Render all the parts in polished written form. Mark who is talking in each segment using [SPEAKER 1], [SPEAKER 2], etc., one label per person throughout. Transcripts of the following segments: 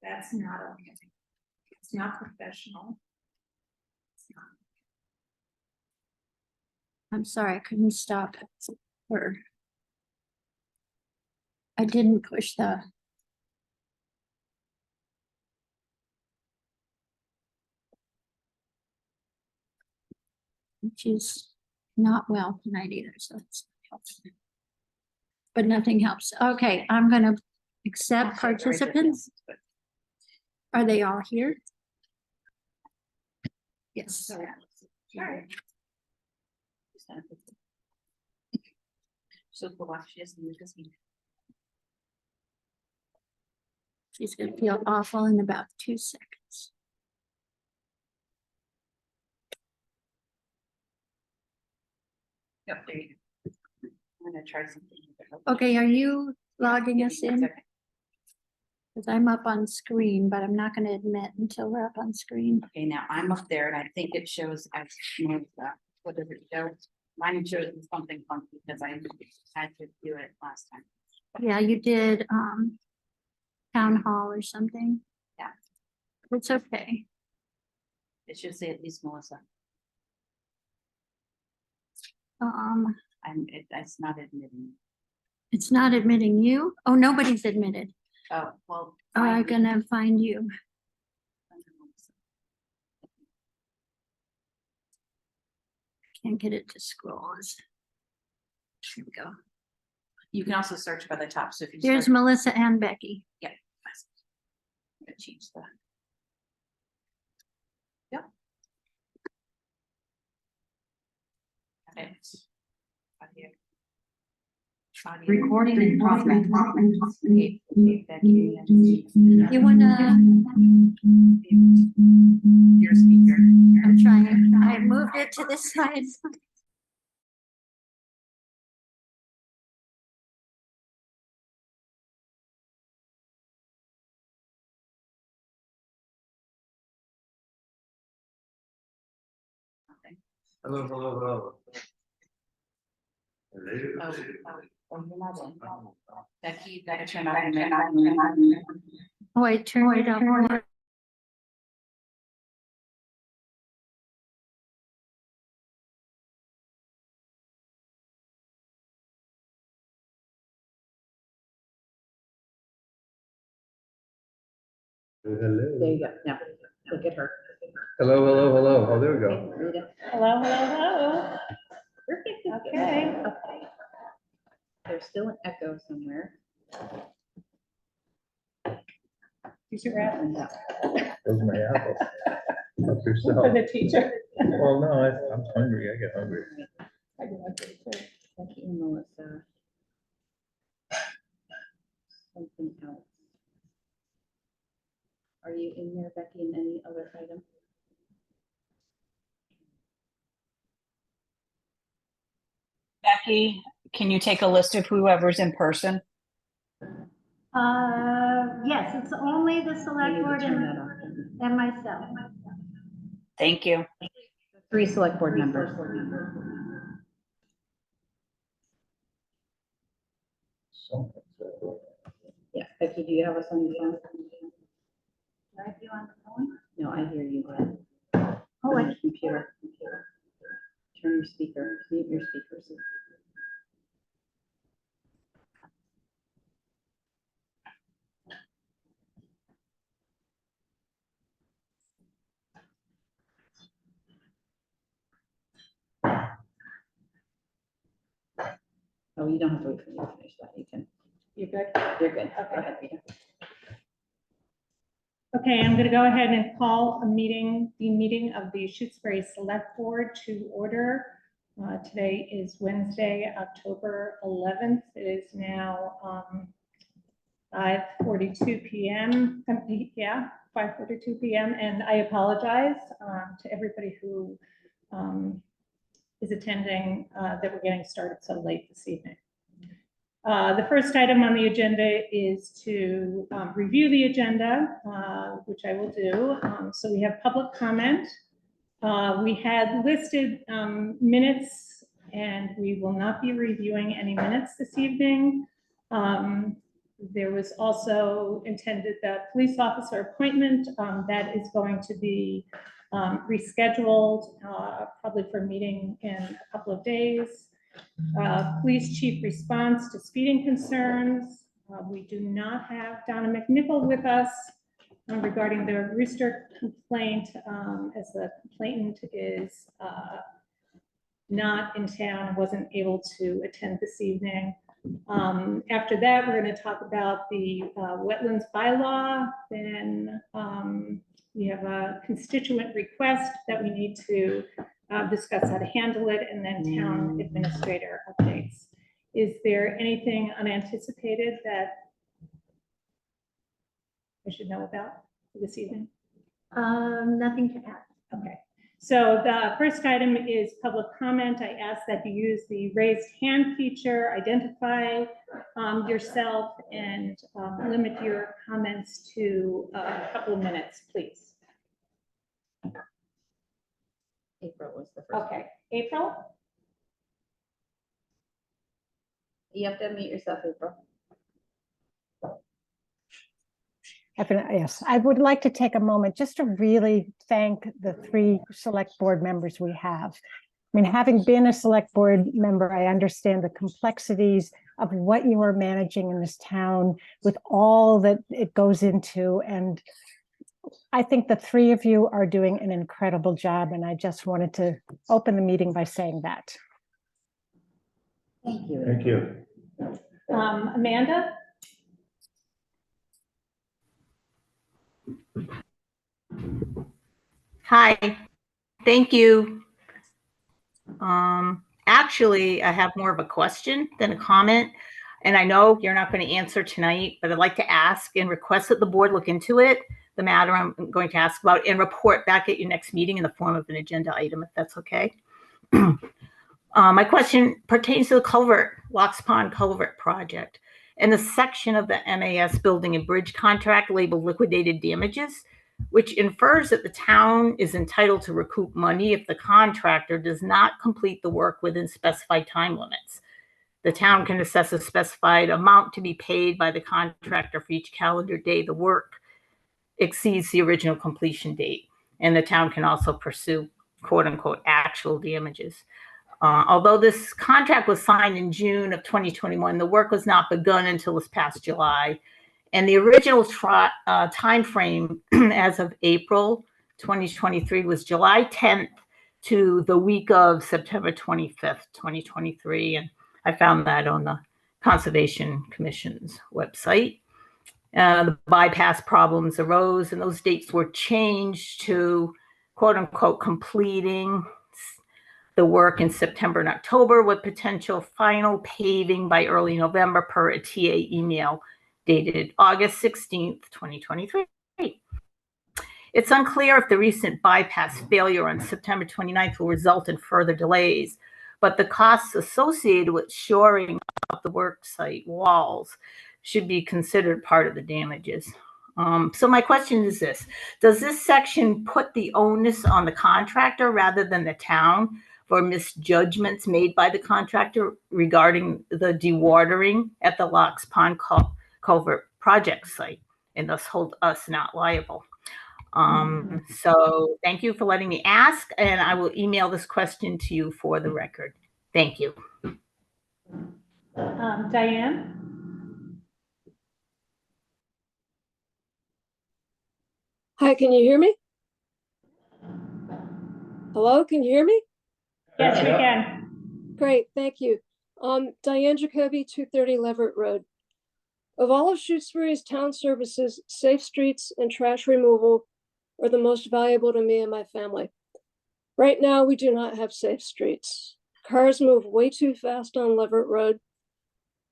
[SPEAKER 1] That's not okay. It's not professional.
[SPEAKER 2] I'm sorry, I couldn't stop her. I didn't push the. She's not well tonight either, so that's helpful. But nothing helps. Okay, I'm gonna accept participants. Are they all here? Yes.
[SPEAKER 1] Sure.
[SPEAKER 2] She's gonna feel awful in about 2 seconds.
[SPEAKER 1] Yep, there you go. I'm gonna try something.
[SPEAKER 2] Okay, are you logging us in? Because I'm up on screen, but I'm not gonna admit until we're up on screen.
[SPEAKER 1] Okay, now I'm up there and I think it shows as Melissa. What does it show? Mine shows something funky because I had to do it last time.
[SPEAKER 2] Yeah, you did town hall or something.
[SPEAKER 1] Yeah.
[SPEAKER 2] It's okay.
[SPEAKER 1] It should say at least Melissa. It's not admitting.
[SPEAKER 2] It's not admitting you. Oh, nobody's admitted.
[SPEAKER 1] Oh, well.
[SPEAKER 2] I'm gonna find you. Can't get it to scroll. Here we go.
[SPEAKER 1] You can also search by the top. So if you
[SPEAKER 2] There's
[SPEAKER 1] search,
[SPEAKER 2] Melissa and Becky.
[SPEAKER 1] yeah. I'm gonna change that. Yep. Okay.
[SPEAKER 3] Recording in progress.
[SPEAKER 1] Okay, Becky,
[SPEAKER 2] You wanna?
[SPEAKER 1] your speaker.
[SPEAKER 2] I'm trying. I moved it to the side.
[SPEAKER 4] Hello, hello, hello.
[SPEAKER 1] Oh, you're not in. Becky, you gotta turn on.
[SPEAKER 2] Oh, I turned it up.
[SPEAKER 4] Hello.
[SPEAKER 1] There you go. Now, look at her.
[SPEAKER 4] Hello, hello, hello. Oh, there we go.
[SPEAKER 1] Hello, hello, hello. Perfect. Okay. Okay. There's still an echo somewhere. Use your app.
[SPEAKER 4] Those are my apples. Help yourself.
[SPEAKER 1] For the teacher.
[SPEAKER 4] Well, no, I'm hungry. I get hungry.
[SPEAKER 1] I do like it too. Becky and Melissa. Something else. Are you in there, Becky, in any other item?
[SPEAKER 5] Becky, can you take a list of whoever's in person?
[SPEAKER 2] Yes, it's only the
[SPEAKER 1] We
[SPEAKER 2] select
[SPEAKER 1] need to
[SPEAKER 2] board
[SPEAKER 1] turn that on.
[SPEAKER 2] and myself.
[SPEAKER 5] Thank you.
[SPEAKER 1] 3 select board members. Yeah, Becky, do you have us on your phone?
[SPEAKER 2] Do I have you on the phone?
[SPEAKER 1] No, I hear you. Glenn.
[SPEAKER 2] Oh,
[SPEAKER 1] On your computer. Turn your speaker, mute your speakers. Oh, you don't have to wait for me to finish that. You can. You're good? You're good. Go ahead, Rita.
[SPEAKER 6] Okay, I'm going to go ahead and call the meeting of the Shutesbury Select Board to order. Today is Wednesday, October 11th. It is now 5:42 p.m. Yeah, 5:42 p.m. And I apologize to everybody who is attending that we're getting started so late this evening. The first item on the agenda is to review the agenda, which I will do. So we have public comment. We had listed minutes, and we will not be reviewing any minutes this evening. There was also intended that police officer appointment that is going to be rescheduled, probably for a meeting in a couple of days. Police chief response to speeding concerns. We do not have Donna McNichol with us regarding the rooster complaint, as the complainant is not in town, wasn't able to attend this evening. After that, we're going to talk about the wetlands bylaw. Then we have a constituent request that we need to discuss how to handle it, and then town administrator updates. Is there anything unanticipated that I should know about for this evening?
[SPEAKER 2] Nothing to add.
[SPEAKER 6] Okay. So the first item is public comment. I ask that you use the raised hand feature, identify yourself, and limit your comments to a couple of minutes, please.
[SPEAKER 1] April was the first.
[SPEAKER 6] Okay, April?
[SPEAKER 1] You have to unmute yourself, April.
[SPEAKER 3] Yes, I would like to take a moment just to really thank the 3 select board members we have. I mean, having been a select board member, I understand the complexities of what you are managing in this town with all that it goes into. And I think the 3 of you are doing an incredible job. And I just wanted to open the meeting by saying that.
[SPEAKER 1] Thank you.
[SPEAKER 4] Thank you.
[SPEAKER 6] Amanda?
[SPEAKER 7] Hi, thank you. Actually, I have more of a question than a comment. And I know you're not going to answer tonight, but I'd like to ask and request that the board look into it, the matter I'm going to ask about, and report back at your next meeting in the form of an agenda item, if that's okay. My question pertains to the culvert, Locks Pond Culvert Project, and the section of the MAS building and bridge contract labeled liquidated damages, which infers that the town is entitled to recoup money if the contractor does not complete the work within specified time limits. The town can assess a specified amount to be paid by the contractor for each calendar day the work exceeds the original completion date. And the town can also pursue quote unquote actual damages. Although this contract was signed in June of 2021, the work was not begun until this past July. And the original time frame as of April 2023 was July 10th to the week of September 25th, 2023. And I found that on the Conservation Commission's website. The bypass problems arose, and those dates were changed to quote unquote completing the work in September and October with potential final paving by early November per a TA email dated August 16th, 2023. It's unclear if the recent bypass failure on September 29th will result in further delays, but the costs associated with shoring up the worksite walls should be considered part of the damages. So my question is this: does this section put the onus on the contractor rather than the town for misjudgments made by the contractor regarding the dewatering at the Locks Pond Culvert project site, and thus hold us not liable? So thank you for letting me ask, and I will email this question to you for the record. Thank you.
[SPEAKER 6] Diane?
[SPEAKER 8] Hi, can you hear me? Hello, can you hear me?
[SPEAKER 6] Yes, we can.
[SPEAKER 8] Great, thank you. Diane Jacoby, 230 Leverett Road. Of all of Shutesbury's town services, safe streets and trash removal are the most valuable to me and my family. Right now, we do not have safe streets. Cars move way too fast on Leverett Road.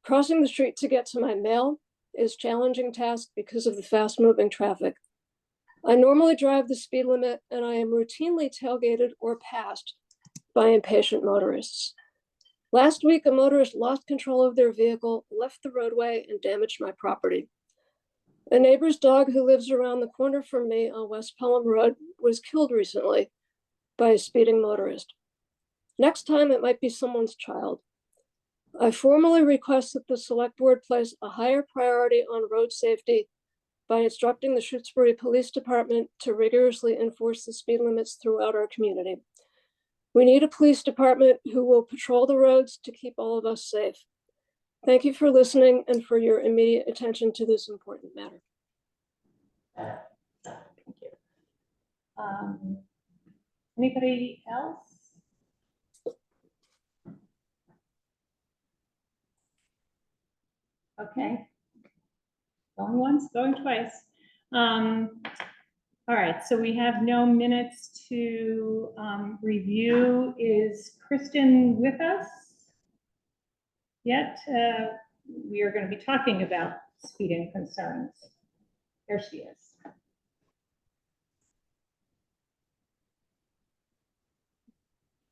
[SPEAKER 8] Crossing the street to get to my mail is a challenging task because of the fast-moving traffic. I normally drive the speed limit, and I am routinely tailgated or passed by impatient motorists. Last week, a motorist lost control of their vehicle, left the roadway, and damaged my property. A neighbor's dog who lives around the corner from me on West Pelham Road was killed recently by a speeding motorist. Next time, it might be someone's child. I formally request that the select board place a higher priority on road safety by instructing the Shutesbury Police Department to rigorously enforce the speed limits throughout our community. We need a police department who will patrol the roads to keep all of us safe. Thank you for listening and for your immediate attention to this important matter.
[SPEAKER 6] Thank you. Anybody else? Okay. Going once, going twice. All right, so we have no minutes to review. Is Kristen with us yet? We are going to be talking about speeding concerns. There she is.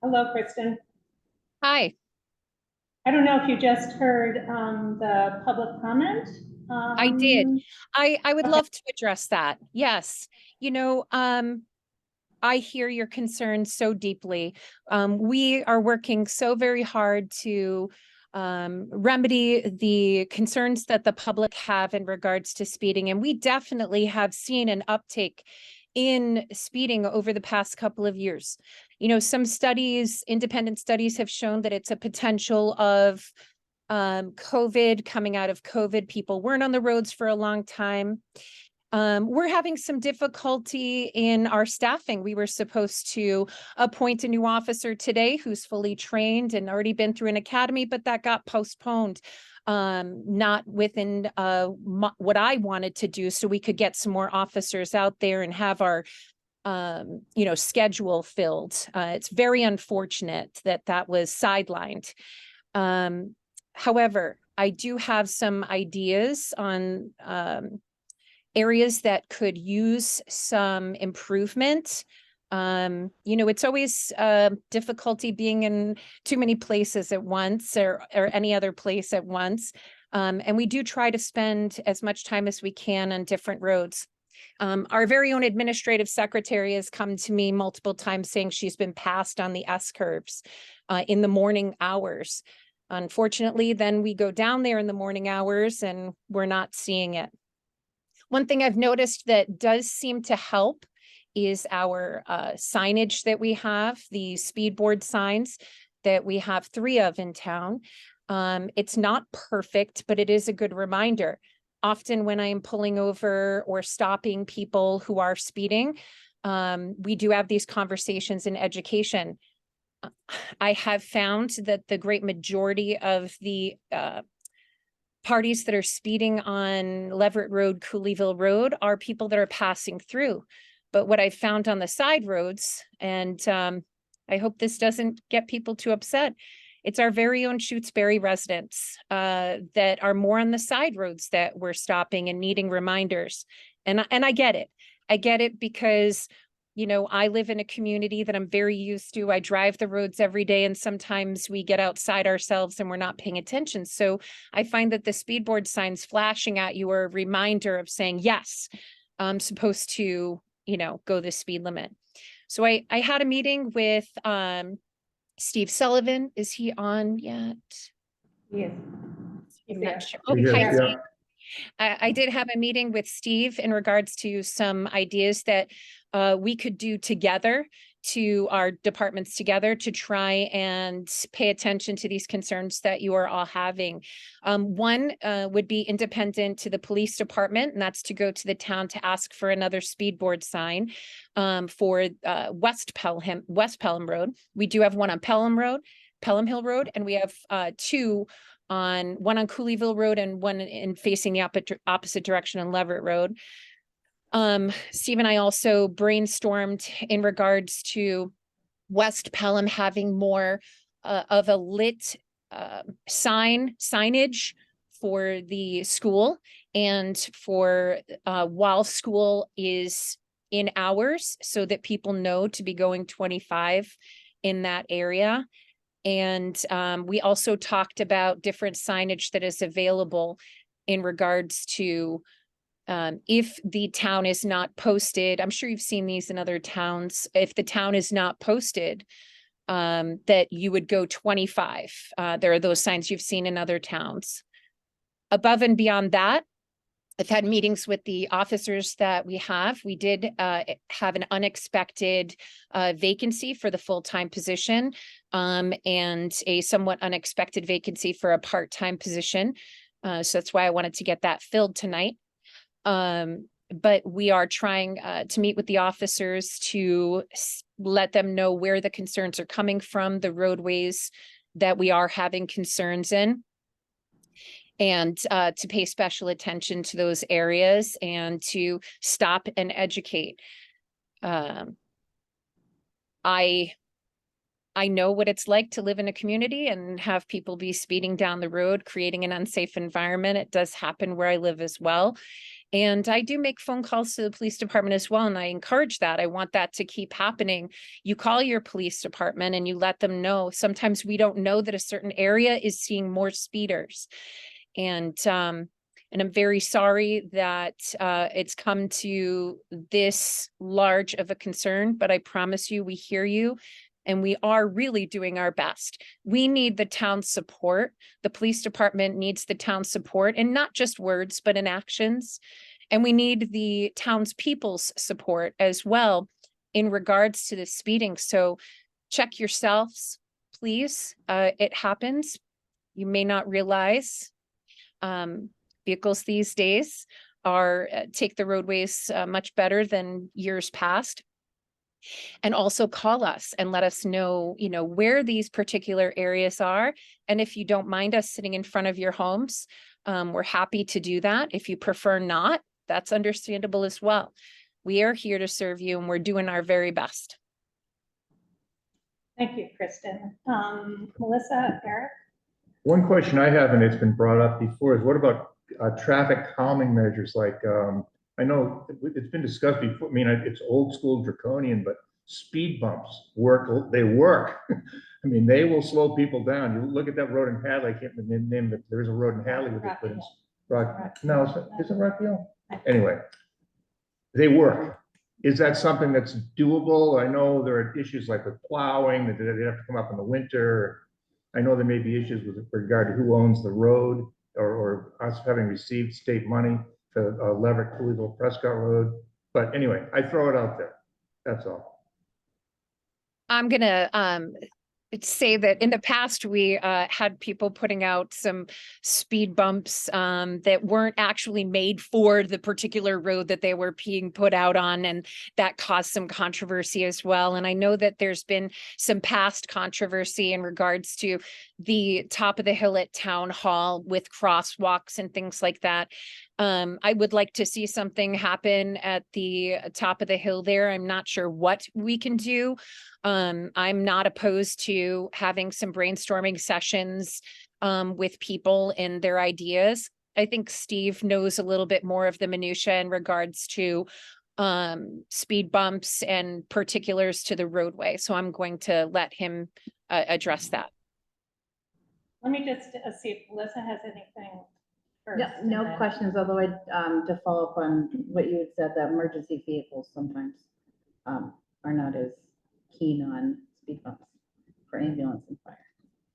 [SPEAKER 6] Hello, Kristen.
[SPEAKER 9] Hi,
[SPEAKER 6] I don't know if you just heard the public comment.
[SPEAKER 9] I did. I would
[SPEAKER 6] okay.
[SPEAKER 9] love to address that. Yes. You know, I hear your concerns so deeply. We are working so very hard to remedy the concerns that the public have in regards to speeding. And we definitely have seen an uptick in speeding over the past couple of years. You know, some studies, independent studies have shown that it's a potential of COVID, coming out of COVID, people weren't on the roads for a long time. We're having some difficulty in our staffing. We were supposed to appoint a new officer today who's fully trained and already been through an academy, but that got postponed, not within what I wanted to do, so we could get some more officers out there and have our schedule filled. It's very unfortunate that that was sidelined. However, I do have some ideas on areas that could use some improvement. It's always difficulty being in too many places at once or any other place at once. And we do try to spend as much time as we can on different roads. Our very own administrative secretary has come to me multiple times saying she's been passed on the S curves in the morning hours. Unfortunately, then we go down there in the morning hours and we're not seeing it. One thing I've noticed that does seem to help is our signage that we have, the speed board signs that we have 3 of in town. It's not perfect, but it is a good reminder. Often when I am pulling over or stopping people who are speeding, we do have these conversations in education. I have found that the great majority of the parties that are speeding on Leverett Road, Cooleyville Road are people that are passing through. But what I found on the side roads, and I hope this doesn't get people too upset, it's our very own Shutesbury residents that are more on the side roads that we're stopping and needing reminders. And I get it. I get it because, you know, I live in a community that I'm very used to. I drive the roads every day, and sometimes we get outside ourselves and we're not paying attention. So I find that the speed board signs flashing at you are a reminder of saying, yes, I'm supposed to, go the speed limit. So I had a meeting with Steve Sullivan. Is he on yet?
[SPEAKER 6] Yes.
[SPEAKER 9] I'm not sure.
[SPEAKER 4] He is,
[SPEAKER 9] hi,
[SPEAKER 4] yeah.
[SPEAKER 9] Steve. I did have a meeting with Steve in regards to some ideas that we could do together, to our departments together, to try and pay attention to these concerns that you are all having. One would be independent to the police department, and that's to go to the town to ask for another speed board sign for West Pelham Road. We do have one on Pelham Hill Road, and we have 2 one on Cooleyville Road and one in facing the opposite direction on Leverett Road. Steve and I also brainstormed in regards to West Pelham having more of a lit signage for the school and for while school is in hours, so that people know to be going 25 in that area. And we also talked about different signage that is available in regards to if the town is not posted. I'm sure you've seen these in other towns. If the town is not posted that you would go 25. There are those signs you've seen in other towns. Above and beyond that, I've had meetings with the officers that we have. We did have an unexpected vacancy for the full-time position and a somewhat unexpected vacancy for a part-time position. So that's why I wanted to get that filled tonight. But we are trying to meet with the officers to let them know where the concerns are coming from, the roadways that we are having concerns in, and to pay special attention to those areas and to stop and educate. I know what it's like to live in a community and have people be speeding down the road, creating an unsafe environment. It does happen where I live as well. And I do make phone calls to the police department as well. And I encourage that. I want that to keep happening. You call your police department and you let them know. Sometimes we don't know that a certain area is seeing more speeders. And I'm very sorry that it's come to this large of a concern, but I promise you, we hear you. And we are really doing our best. We need the town's support. The police department needs the town's support, and not just words, but in actions. And we need the townspeople's support as well in regards to the speeding. So check yourselves, please. It happens. You may not realize vehicles these days are take the roadways much better than years past. And also call us and let us know, where these particular areas are. And if you don't mind us sitting in front of your homes, we're happy to do that. If you prefer not, that's understandable as well. We are here to serve you and we're doing our very best.
[SPEAKER 6] Thank you, Kristen. Melissa, Eric?
[SPEAKER 4] One question I have, and it's been brought up before, is what about traffic calming measures? Like, I know it's been discussed before. I mean, it's old school draconian, but speed bumps work. They work. I mean, they will slow people down. You look at that road in Hadley. I can't remember the name, but there's a road in Hadley with it. No, is it Rockville? Anyway, they work. Is that something that's doable? I know there are issues like with plowing, that they have to come up in the winter. I know there may be issues with regard to who owns the road, or us having received state money to Leverett, Louisville, Prescott Road. But anyway, I throw it out there. That's all.
[SPEAKER 9] I'm gonna say that in the past, we had people putting out some speed bumps that weren't actually made for the particular road that they were being put out on, and that caused some controversy as well. And I know that there's been some past controversy in regards to the top of the hill at Town Hall with crosswalks and things like that. I would like to see something happen at the top of the hill there. I'm not sure what we can do. I'm not opposed to having some brainstorming sessions with people and their ideas. I think Steve knows a little bit more of the minutia in regards to speed bumps and particulars to the roadway. So I'm going to let him address that.
[SPEAKER 6] Let me just see if Melissa has anything.
[SPEAKER 1] No questions, although I, to follow up on what you had said, that emergency vehicles sometimes are not as keen on speed bumps for ambulance and fire.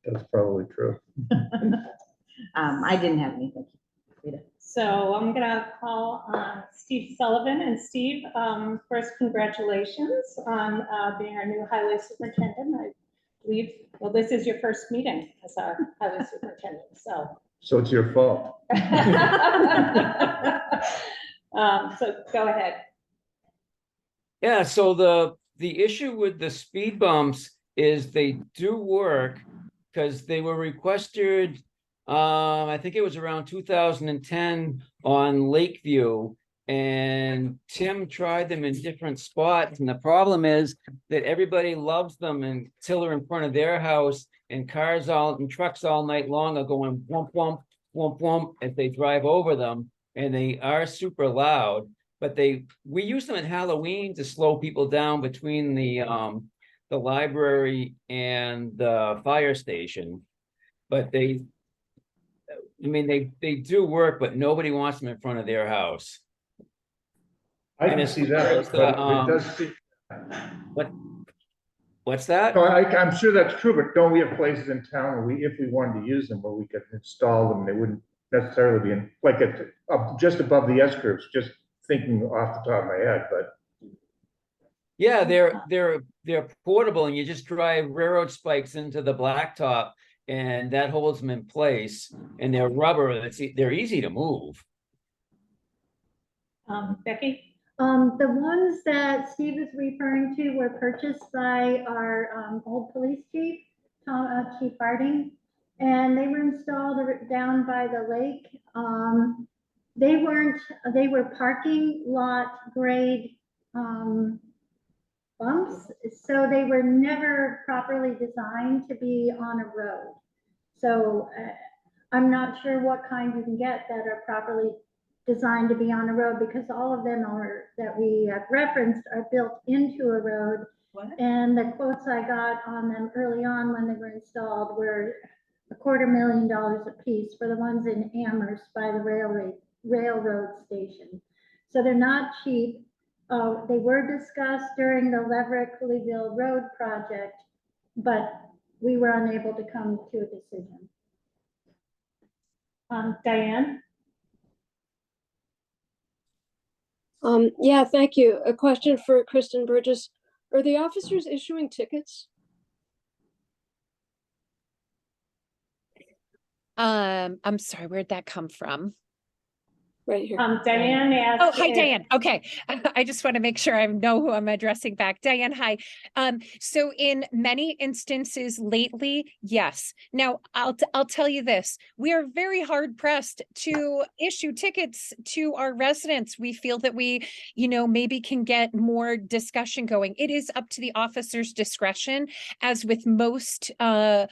[SPEAKER 4] That's probably true.
[SPEAKER 1] I didn't have anything.
[SPEAKER 6] So I'm gonna call on Steve Sullivan. And Steve, first, congratulations on being our new highway superintendent. I believe, well, this is your first meeting as our highway superintendent,
[SPEAKER 4] So it's your fault.
[SPEAKER 6] so go ahead.
[SPEAKER 10] Yeah, so the issue with the speed bumps is they do work because they were requested, I think it was around 2010 on Lakeview, and Tim tried them in different spots. And the problem is that everybody loves them until they're in front of their house, and cars and trucks all night long are going whomp, whomp, whomp, whomp as they drive over them. And they are super loud, but we use them at Halloween to slow people down between the library and the fire station. But they do work, but nobody wants them in front of their house.
[SPEAKER 4] I can see that, but it does.
[SPEAKER 10] What's that?
[SPEAKER 4] No, I'm sure that's true, but don't we have places in town where we, if we wanted to use them, where we could install them, they wouldn't necessarily be in, like up just above the S curves, just thinking off the top of my head, but.
[SPEAKER 10] Yeah, they're portable, and you just drive railroad spikes into the blacktop, and that holds them in place. And they're rubber. They're easy to move.
[SPEAKER 6] Becky?
[SPEAKER 11] The ones that Steve is referring to were purchased by our old police chief, Chief Harding, and they were installed down by the lake. They were parking lot grade bumps, so they were never properly designed to be on a road. So I'm not sure what kind you can get that are properly designed to be on a road, because all of them are that we have referenced are built into a road.
[SPEAKER 6] What?
[SPEAKER 11] And the quotes I got on them early on when they were installed were $250,000 a piece for the ones in Amherst by the railroad station. So they're not cheap. They were discussed during the Leverett-Cooleyville Road project, but we were unable to come to a decision.
[SPEAKER 6] Diane?
[SPEAKER 8] Yeah, thank you. A question for Kristen Burgess. Are the officers issuing tickets?
[SPEAKER 9] I'm sorry, where'd that come from?
[SPEAKER 8] Right here.
[SPEAKER 6] Diane asked.
[SPEAKER 9] Oh, hi, Diane. Okay. I just want to make sure I know who I'm addressing back. Diane, hi. So in many instances lately, yes. Now, I'll tell you this. We are very hard pressed to issue tickets to our residents. We feel that we, maybe can get more discussion going. It is up to the officer's discretion, as with most law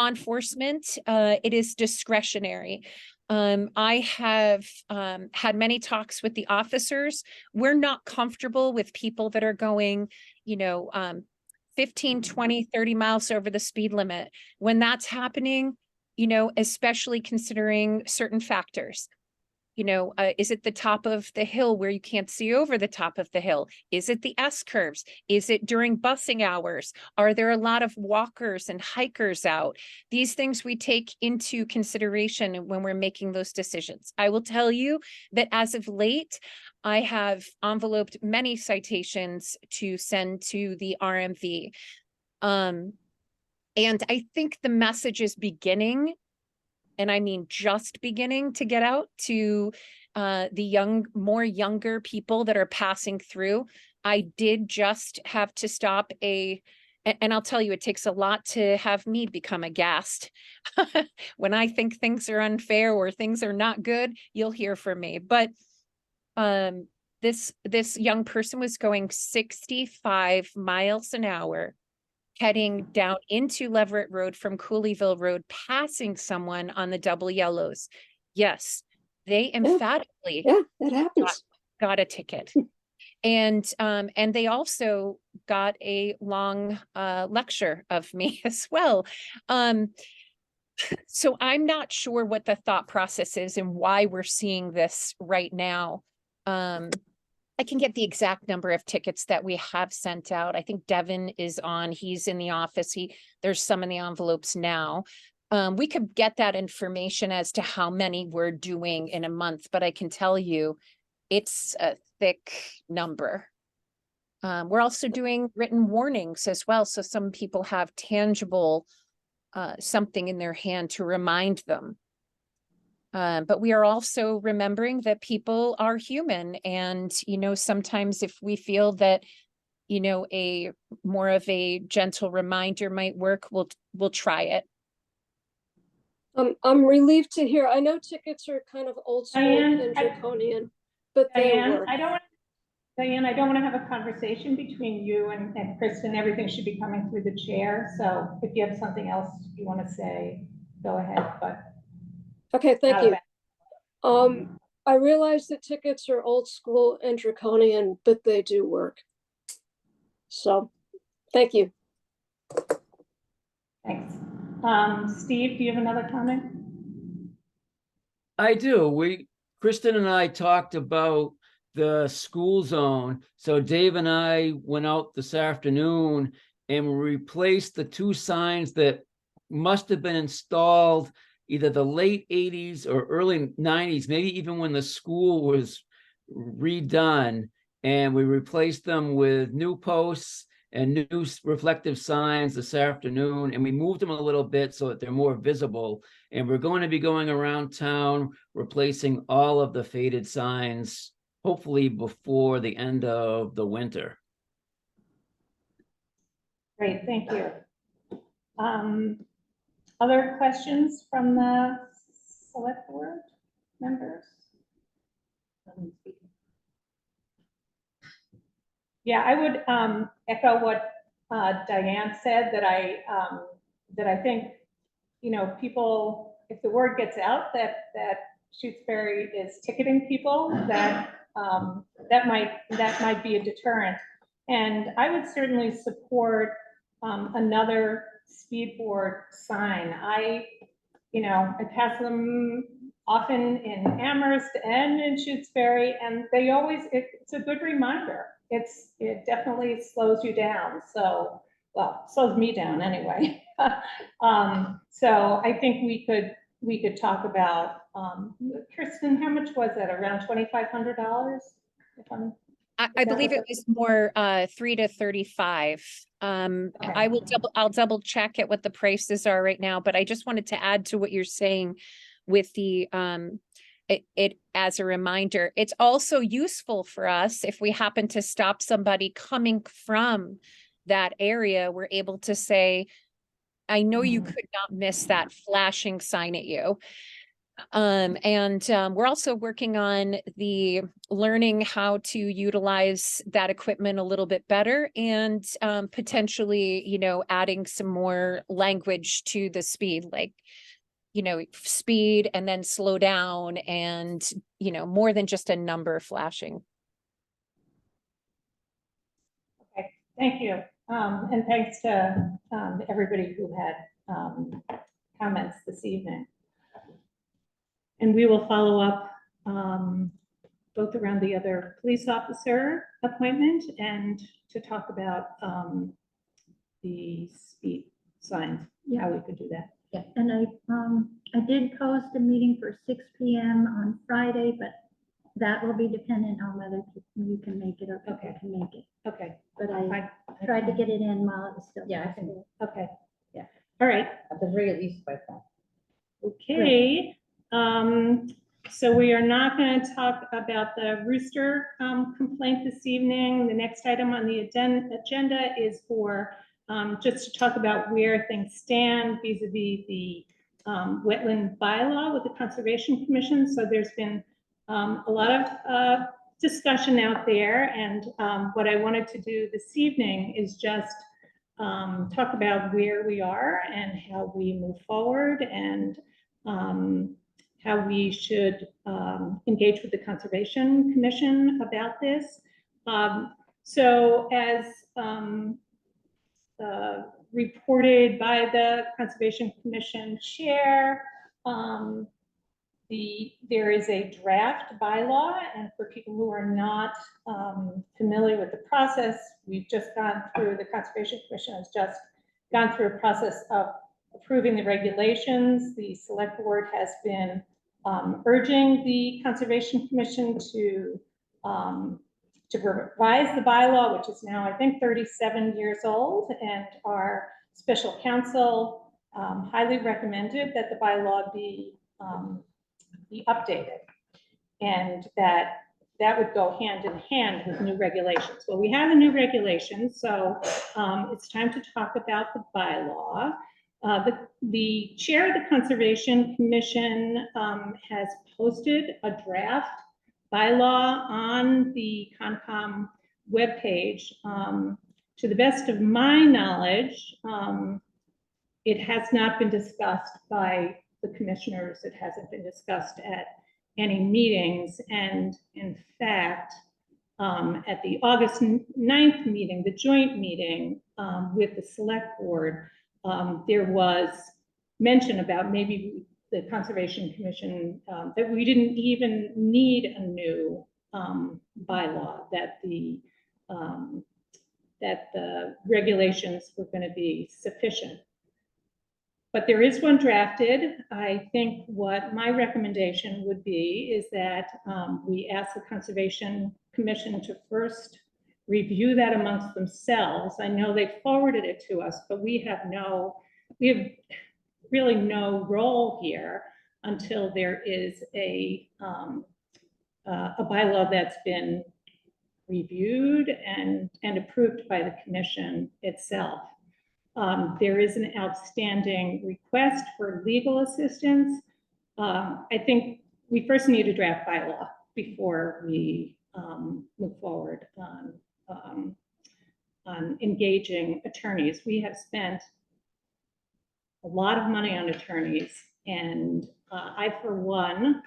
[SPEAKER 9] enforcement, it is discretionary. I have had many talks with the officers. We're not comfortable with people that are going, 15, 20, 30 miles over the speed limit. When that's happening, especially considering certain factors. Is it the top of the hill where you can't see over the top of the hill? Is it the S curves? Is it during busing hours? Are there a lot of walkers and hikers out? These things we take into consideration when we're making those decisions. I will tell you that as of late, I have enveloped many citations to send to the RMV. And I think the message is beginning, and I mean just beginning to get out to the more younger people that are passing through. I did just have to stop and I'll tell you, it takes a lot to have me become aghast. When I think things are unfair or things are not good, you'll hear from me. But this young person was going 65 miles an hour, heading down into Leverett Road from Cooleyville Road, passing someone on the double yellows. Yes, they emphatically
[SPEAKER 8] that happens.
[SPEAKER 9] Got a ticket. And they also got a long lecture of me as well. So I'm not sure what the thought process is and why we're seeing this right now. I can get the exact number of tickets that we have sent out. I think Devin is on, he's in the office. There's some in the envelopes now. We could get that information as to how many we're doing in a month, but I can tell you it's a thick number. We're also doing written warnings as well. So some people have tangible something in their hand to remind them. But we are also remembering that people are human, and, sometimes if we feel that, a more of a gentle reminder might work, we'll try it.
[SPEAKER 8] I'm relieved to hear. I know tickets are kind of old school
[SPEAKER 6] Diane,
[SPEAKER 8] and draconian, but they work.
[SPEAKER 6] Diane, I don't want to have a conversation between you and Kristen. Everything should be coming through the chair. So if you have something else you want to say, go ahead. But
[SPEAKER 8] okay, thank you. I realize that tickets are old school and draconian, but they do work. So, thank you.
[SPEAKER 6] Thanks. Steve, do you have another comment?
[SPEAKER 10] I do. Kristen and I talked about the school zone. So Dave and I went out this afternoon and replaced the two signs that must have been installed either the late 80s or early 90s, maybe even when the school was redone. And we replaced them with new posts and new reflective signs this afternoon. And we moved them a little bit so that they're more visible. And we're going to be going around town, replacing all of the faded signs, hopefully before the end of the winter.
[SPEAKER 6] Great, thank you. Other questions from the select board members? Yeah, I would echo what Diane said, that I think, you know, people, if the word gets out that Shutesbury is ticketing people, that might be a deterrent. And I would certainly support another speed board sign. You know, I pass them often in Amherst and in Shutesbury, and they always, it's a good reminder. It definitely slows you down. So, well, slows me down anyway. So I think we could talk about, Kristen, how much was that? Around $2,500?
[SPEAKER 9] I believe it was more 3 to 35.
[SPEAKER 6] Okay.
[SPEAKER 9] I'll double check at what the prices are right now, but I just wanted to add to what you're saying with the it as a reminder. It's also useful for us if we happen to stop somebody coming from that area. We're able to say, I know you could not miss that flashing sign at you. We're also working on the learning how to utilize that equipment a little bit better, and potentially, you know, adding some more language to the speed, like, you know, speed and then slow down, and, you know, more than just a number flashing.
[SPEAKER 6] Okay, thank you. And thanks to everybody who had comments this evening. And we will follow up both around the other police officer appointment and to talk about the speed signs, how we could do that.
[SPEAKER 11] Yeah, and I did post a meeting for 6 p.m. on Friday, but that will be dependent on whether you can make it or people can make it.
[SPEAKER 6] Okay.
[SPEAKER 11] But I tried to get it in while it was still.
[SPEAKER 1] Yeah, I can.
[SPEAKER 6] Okay.
[SPEAKER 1] Yeah.
[SPEAKER 6] All right.
[SPEAKER 1] At the very least by phone.
[SPEAKER 6] Okay. So we are not going to talk about the rooster complaint this evening. The next item on the agenda is for just to talk about where things stand vis-a-vis the wetland bylaw with the Conservation Commission. So there's been a lot of discussion out there, and what I wanted to do this evening is just talk about where we are and how we move forward, and how we should engage with the Conservation Commission about this. So as reported by the Conservation Commission chair, there is a draft bylaw, and for people who are not familiar with the process, we've just gone through, the Conservation Commission has just gone through a process of approving the regulations. The select board has been urging the Conservation Commission to revise the bylaw, which is now, I think, 37 years old, and our special counsel highly recommended that the bylaw be updated, and that would go hand in hand with new regulations. Well, we have a new regulation, so it's time to talk about the bylaw. The chair of the Conservation Commission has posted a draft bylaw on the Concom webpage. To the best of my knowledge, it has not been discussed by the commissioners. It hasn't been discussed at any meetings. And in fact, at the August 9th meeting, the joint meeting with the select board, there was mention about maybe the Conservation Commission, that we didn't even need a new bylaw, that the regulations were going to be sufficient. But there is one drafted. I think what my recommendation would be is that we ask the Conservation Commission to first review that amongst themselves. I know they forwarded it to us, but we have really no role here until there is a bylaw that's been reviewed and approved by the commission itself. There is an outstanding request for legal assistance. I think we first need a draft bylaw before we move forward on engaging attorneys. We have spent a lot of money on attorneys, and I, for one,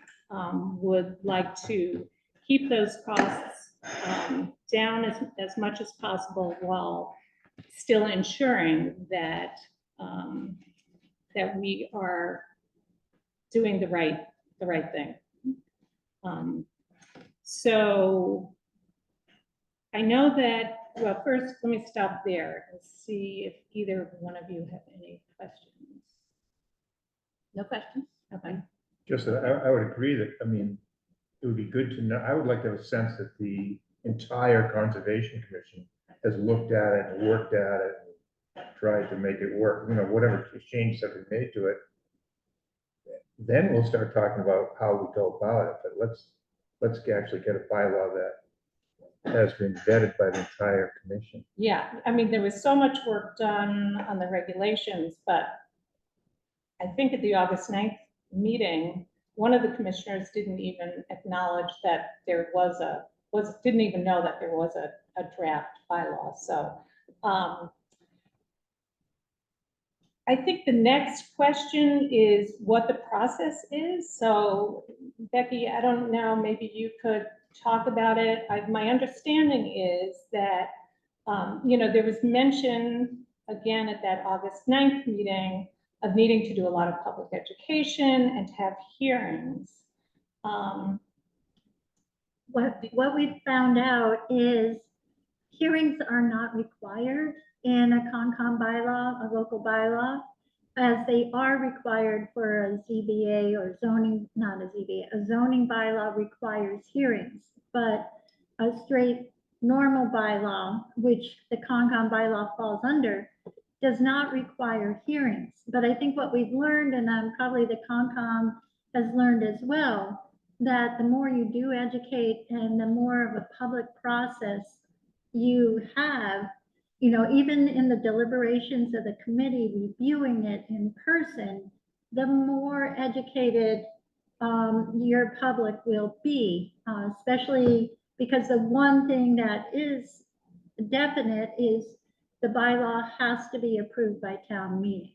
[SPEAKER 6] would like to keep those costs down as much as possible while still ensuring that that we are doing the right thing. So I know that, well, first, let me stop there and see if either one of you have any questions.
[SPEAKER 1] No questions? Okay.
[SPEAKER 4] Just that I would agree that, I mean, it would be good to know, I would like to have a sense that the entire Conservation Commission has looked at it and worked at it and tried to make it work, you know, whatever changes have been made to it. Then we'll start talking about how we go about it, but let's actually get a bylaw that has been vetted by the entire commission.
[SPEAKER 6] Yeah, I mean, there was so much work done on the regulations, but I think at the August 9th meeting, one of the commissioners didn't even acknowledge that there didn't even know that there was a draft bylaw. So I think the next question is what the process is. So Becky, I don't know, maybe you could talk about it. My understanding is that, you know, there was mention again at that August 9th meeting of needing to do a lot of public education and to have hearings.
[SPEAKER 11] What we found out is hearings are not required in a Concom bylaw, a local bylaw, as they are required for a ZBA or zoning, not a ZBA, a zoning bylaw requires hearings, but a straight normal bylaw, which the Concom bylaw falls under, does not require hearings. But I think what we've learned, and probably the Concom has learned as well, that the more you do educate and the more of a public process you have, you know, even in the deliberations of the committee reviewing it in person, the more educated your public will be, especially because the one thing that is definite is the bylaw has to be approved by town meeting.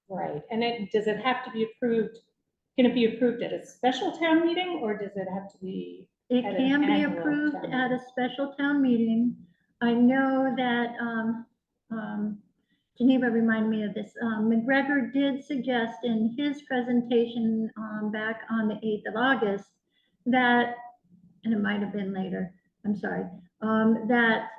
[SPEAKER 6] Right, and does it have to be approved? Can it be approved at a special town meeting, or does it have to be?
[SPEAKER 11] It can be approved at a special town meeting. I know that Geneva reminded me of this. McGregor did suggest in his presentation back on the 8th of August that, and it might have been later, I'm sorry, that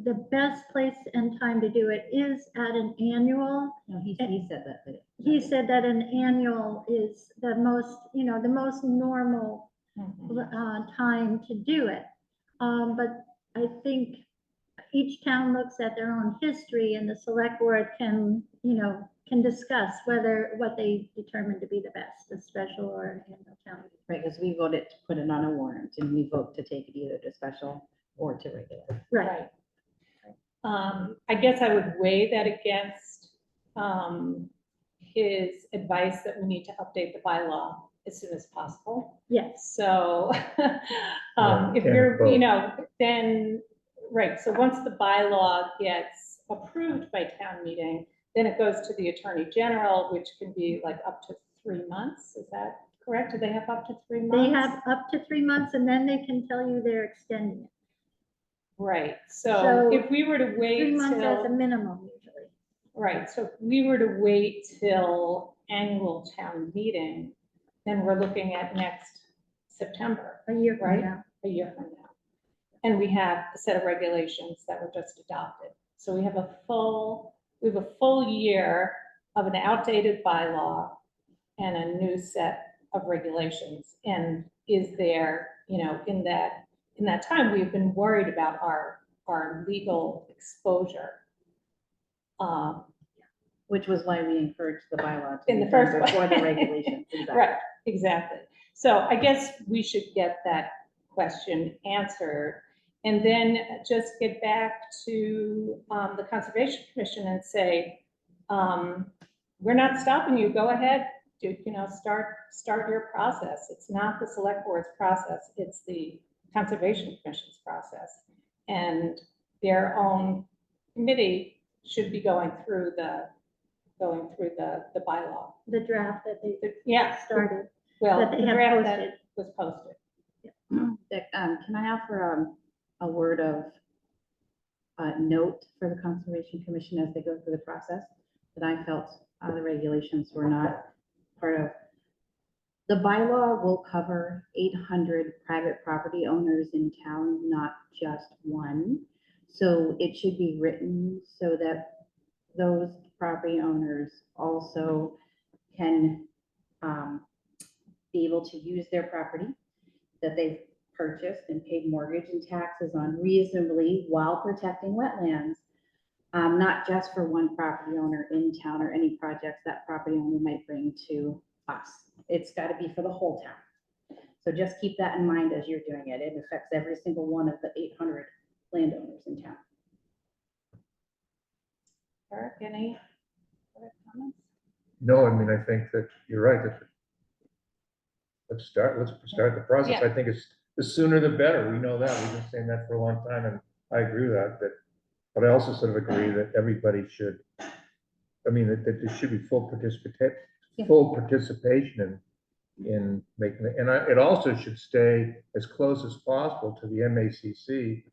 [SPEAKER 11] the best place and time to do it is at an annual.
[SPEAKER 1] No, he said that.
[SPEAKER 11] He said that an annual is the most, you know, the most normal time to do it. But I think each town looks at their own history, and the select board can, you know, can discuss what they determine to be the best, a special or an annual town meeting.
[SPEAKER 1] Right, because we voted to put it on a warrant, and we vote to take it either to special or to regular.
[SPEAKER 6] Right. I guess I would weigh that against his advice that we need to update the bylaw as soon as possible.
[SPEAKER 11] Yes.
[SPEAKER 6] So if you're, you know, then, right, so once the bylaw gets approved by town meeting, then it goes to the Attorney General, which can be like up to 3 months. Is that correct? Do they have up to 3 months?
[SPEAKER 11] They have up to 3 months, and then they can tell you they're extending it.
[SPEAKER 6] Right. So if we were to wait
[SPEAKER 11] 3 months
[SPEAKER 6] till,
[SPEAKER 11] as a minimum usually.
[SPEAKER 6] right, so if we were to wait till annual town meeting, then we're looking at next September,
[SPEAKER 11] A year from
[SPEAKER 6] right?
[SPEAKER 11] now.
[SPEAKER 6] A year from now. And we have a set of regulations that were just adopted. So we have a full year of an outdated bylaw and a new set of regulations. And is there, you know, in that time, we've been worried about our legal exposure.
[SPEAKER 1] Which was why we encouraged the bylaw to
[SPEAKER 6] In
[SPEAKER 1] be
[SPEAKER 6] the
[SPEAKER 1] done
[SPEAKER 6] first place.
[SPEAKER 1] before the regulations. Exactly.
[SPEAKER 6] Right, exactly. So I guess we should get that question answered and then just get back to the Conservation Commission and say, we're not stopping you, go ahead, start your process. It's not the Select Board's process, it's the Conservation Commission's process. And their own committee should be going through the bylaw.
[SPEAKER 11] The draft that they
[SPEAKER 6] Yeah,
[SPEAKER 11] started,
[SPEAKER 6] well,
[SPEAKER 11] that they
[SPEAKER 6] the
[SPEAKER 11] have
[SPEAKER 6] draft that
[SPEAKER 11] posted.
[SPEAKER 6] was posted.
[SPEAKER 1] Dick, can I offer a word of note for the Conservation Commission as they go through the process? That I felt the regulations were not part of. The bylaw will cover 800 private property owners in town, not just one. So it should be written so that those property owners also can be able to use their property that they've purchased and paid mortgage and taxes on reasonably while protecting wetlands, not just for one property owner in town or any projects that property owner might bring to us. It's got to be for the whole town. So just keep that in mind as you're doing it. It affects every single one of the 800 landowners in town.
[SPEAKER 6] Eric, any other comments?
[SPEAKER 4] No, I mean, I think that you're right. Let's start the process.
[SPEAKER 6] Yeah.
[SPEAKER 4] I think it's the sooner the better. We know that. We've been saying that for a long time, and I agree with that. But I also sort of agree that everybody should, I mean, that there should be full participation in making it. And it also should stay as close as possible to the MACC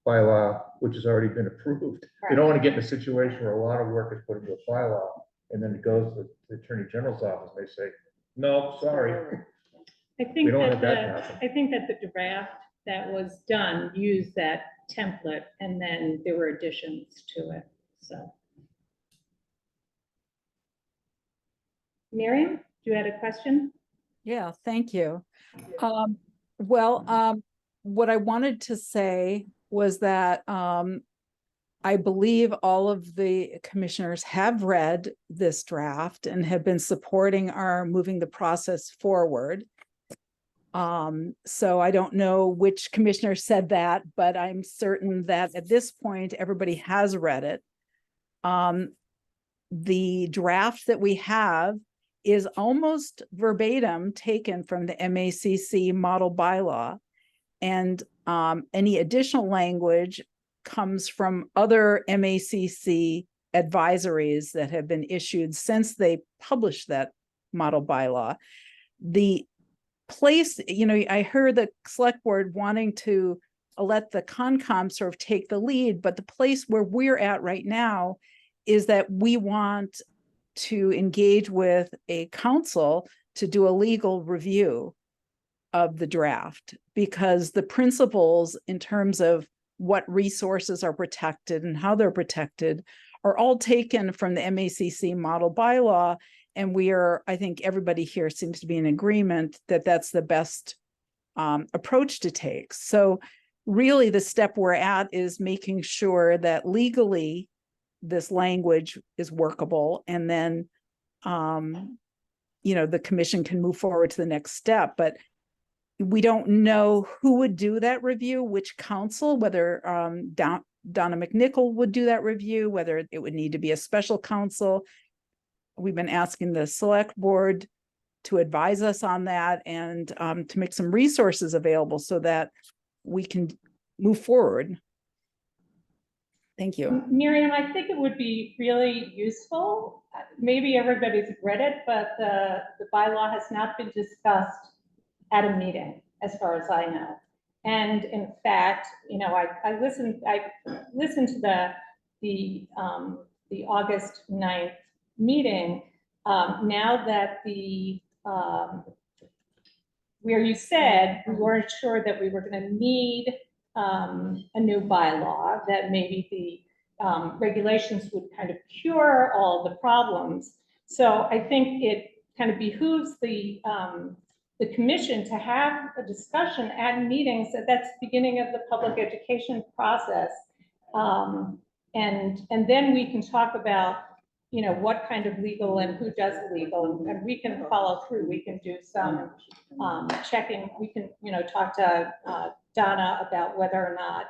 [SPEAKER 4] bylaw, which has already been approved. We don't want to get in a situation where a lot of work is put into a bylaw and then it goes to the Attorney General's office and they say, no, sorry.
[SPEAKER 6] I think
[SPEAKER 4] We don't
[SPEAKER 6] that
[SPEAKER 4] want that to happen.
[SPEAKER 6] I think that the draft that was done used that template and then there were additions to it, so. Miriam, you had a question?
[SPEAKER 12] Yeah, thank you. What I wanted to say was that I believe all of the commissioners have read this draft and have been supporting our moving the process forward. So I don't know which commissioner said that, but I'm certain that at this point, everybody has read it. The draft that we have is almost verbatim taken from the MACC model bylaw. And any additional language comes from other MACC advisories that have been issued since they published that model bylaw. The place, I heard the select board wanting to let the Concom sort of take the lead, but the place where we're at right now is that we want to engage with a council to do a legal review of the draft, because the principles in terms of what resources are protected and how they're protected are all taken from the MACC model bylaw. And I think everybody here seems to be in agreement that that's the best approach to take. So really the step we're at is making sure that legally this language is workable, and then the commission can move forward to the next step. But we don't know who would do that review, which council, whether Donna McNichol would do that review, whether it would need to be a special council. We've been asking the select board to advise us on that and to make some resources available so that we can move forward. Thank you.
[SPEAKER 6] Miriam, I think it would be really useful. Maybe everybody's read it, but the bylaw has not been discussed at a meeting, as far as I know. And in fact, I listened to the August 9th meeting. Now that the where you said we weren't sure that we were gonna need a new bylaw, that maybe the regulations would kind of cure all the problems. So I think it kind of behooves the commission to have a discussion at meetings. That's the beginning of the public education process. And then we can talk about, you know, what kind of legal and who does legal, and we can follow through. We can do some checking. We can, you know, talk to Donna about whether or not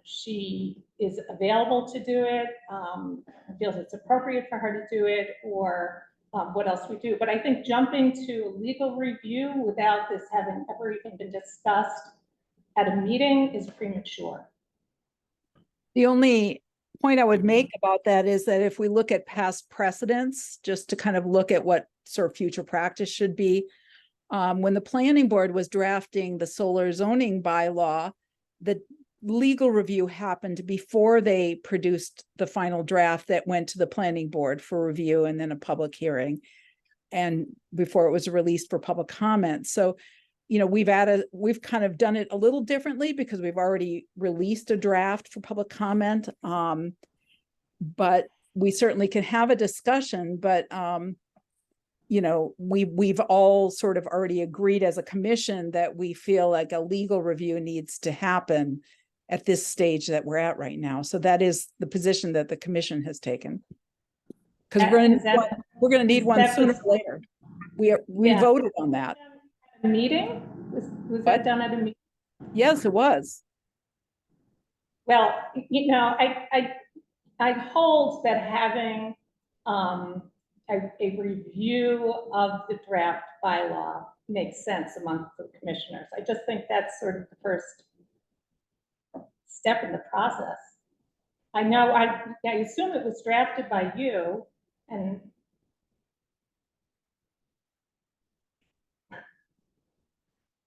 [SPEAKER 6] she is available to do it, feels it's appropriate for her to do it, or what else we do. But I think jumping to legal review without this having ever even been discussed at a meeting is premature.
[SPEAKER 12] The only point I would make about that is that if we look at past precedents, just to kind of look at what sort of future practice should be, when the planning board was drafting the solar zoning bylaw, the legal review happened before they produced the final draft that went to the planning board for review and then a public hearing, and before it was released for public comment. So, you know, we've kind of done it a little differently because we've already released a draft for public comment. But we certainly can have a discussion, but you know, we've all sort of already agreed as a commission that we feel like a legal review needs to happen at this stage that we're at right now. So that is the position that the commission has taken. Because we're going to need one sooner or later. We voted on that.
[SPEAKER 6] Meeting? Was that done at a meeting?
[SPEAKER 12] Yes, it was.
[SPEAKER 6] Well, you know, I hold that having a review of the draft bylaw makes sense among the commissioners. I just think that's sort of the first step in the process. I know, I assume it was drafted by you, and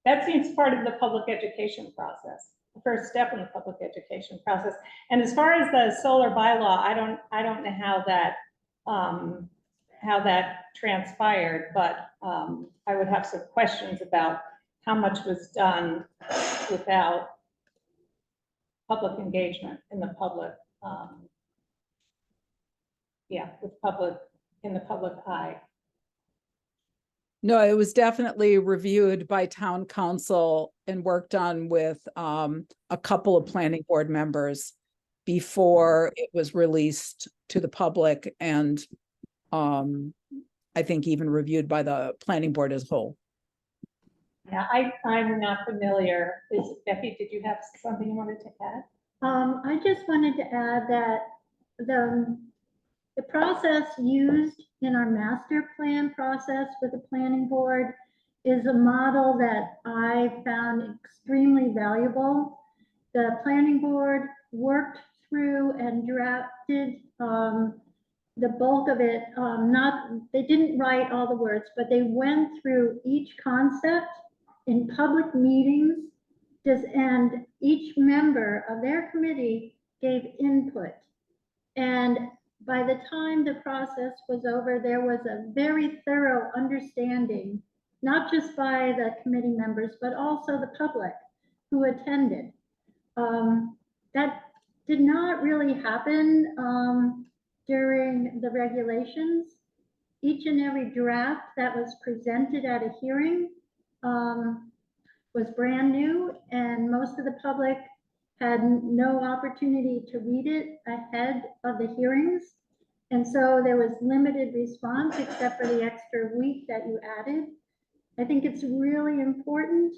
[SPEAKER 6] that seems part of the public education process, the first step in the public education process. And as far as the solar bylaw, I don't know how that transpired, but I would have some questions about how much was done without public engagement in the public, in the public eye.
[SPEAKER 12] No, it was definitely reviewed by town council and worked on with a couple of planning board members before it was released to the public, and I think even reviewed by the planning board as a whole.
[SPEAKER 6] Yeah, I'm not familiar. Becky, did you have something you wanted to add?
[SPEAKER 11] I just wanted to add that the process used in our master plan process with the planning board is a model that I found extremely valuable. The planning board worked through and drafted the bulk of it. They didn't write all the words, but they went through each concept in public meetings, and each member of their committee gave input. And by the time the process was over, there was a very thorough understanding, not just by the committee members, but also the public who attended. That did not really happen during the regulations. Each and every draft that was presented at a hearing was brand new, and most of the public had no opportunity to read it ahead of the hearings. And so there was limited response except for the extra week that you added. I think it's really important